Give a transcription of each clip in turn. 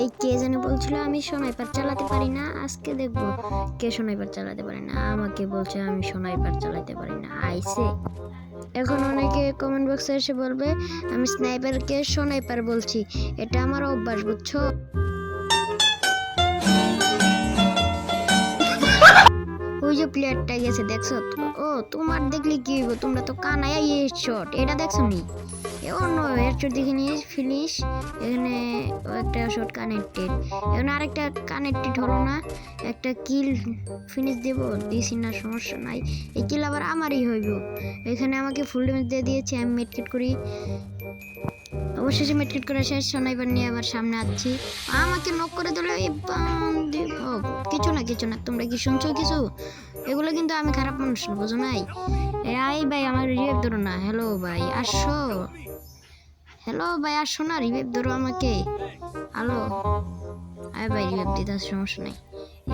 এই কে জানি বলছিল আমি স্নাইপার চালাতে পারি না, আজকে দেখবো কে স্নাইপার চালাতে পারে না। আমাকে বলছে আমি স্নাইপার চালাতে পারি না, আইসে। এখন অনেকে কমেন্ট বক্সে এসে বলবে আমি স্নাইপারকে স্নাইপার বলছি, এটা আমার অভ্যাস, বুঝছো? ওই যে প্লেয়ারটা গেছে দেখছো? ও তোমার দেখলে কি হইব, তোমরা তো কানায় শট এটা দেখছো নি? অন্য হেডশট দেখে নিয়ে ফিনিশ। এখানে একটা শট কানেক্টেড, এখানে আরেকটা কানেক্টেড হলো না, একটা কিল ফিনিশ দেবো, দিছি না, সমস্যা নাই। এই কিল আবার আমারই হইব। এখানে আমাকে ফুল ড্যামেজ দিয়ে দিয়েছে, আমি মেডকিট করি। অবশেষে মেডকিট করে শেষ, স্নাইপার নিয়ে আবার সামনে আসছি। আমাকে নক করে দিল এই বান্দি। ও কিছু না কিছু না, তোমরা কি শুনছো কিছু? এগুলো কিন্তু আমি খারাপ মানুষ না, বুঝো নাই? এই ভাই আমার রিভাইভ ধরো না। হ্যালো ভাই আসো, হ্যালো ভাই আসো না, রিভাইভ ধরো আমাকে। হ্যালো আয় ভাই, রিভাইভ দিতে সমস্যা নাই,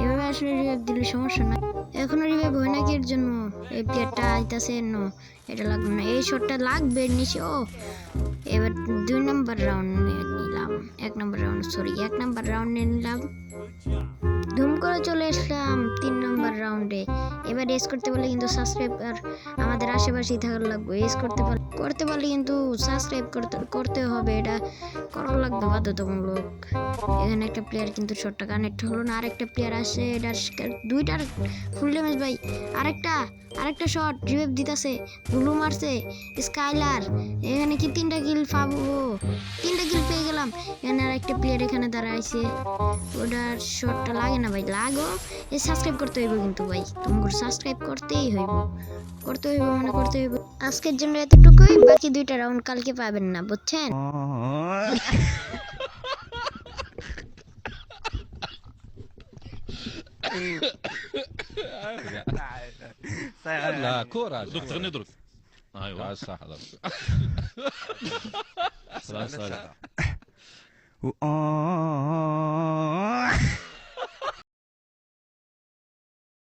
এভাবে আসলে রিভাইভ দিলে সমস্যা নাই। এখনো রিভাইভ হয় না কি এর জন্য? এই প্লেয়ারটা আইতাছে, নো এটা লাগবে না, এই শটটা লাগবে নিচে। ও এবার 2 নম্বর রাউন্ড নিলাম, 1 নম্বর রাউন্ড, সরি 1 নম্বর রাউন্ড নিলাম। ধুম করে চলে আসলাম 3 নম্বর রাউন্ডে। এবার এস করতে পারলে কিন্তু সাবস্ক্রাইব আর আমাদের আশেপাশেই থাকার লাগবে। এস করতে পারলে কিন্তু সাবস্ক্রাইব করতে হবে, এটা করা লাগবে বাধ্যতামূলক। এখানে একটা প্লেয়ার কিন্তু শটটা কানেক্ট হলো না, আরেকটা প্লেয়ার আসে, এটা দুইটার ফুল ড্যামেজ ভাই। আরেকটা শট রিভাইভ দিতেছে, ব্লু মারছে স্কাইলার। এখানে কি 3টা কিল পাবো? 3টা কিল পেয়ে গেলাম। এখানে আরেকটা প্লেয়ার এখানে দাঁড়াইছে, ওটার শটটা লাগে না ভাই, লাগো। এই সাবস্ক্রাইব করতে হইব কিন্তু ভাই, তোমাকে সাবস্ক্রাইব করতেই হইব, মানে করতে হইব। আজকের জন্য এতটুকুই, বাকি 2টা রাউন্ড কালকে পাবেন না, বুঝছেন? لا كورة دوك تغني دروك. ايوا صح سلام. Oh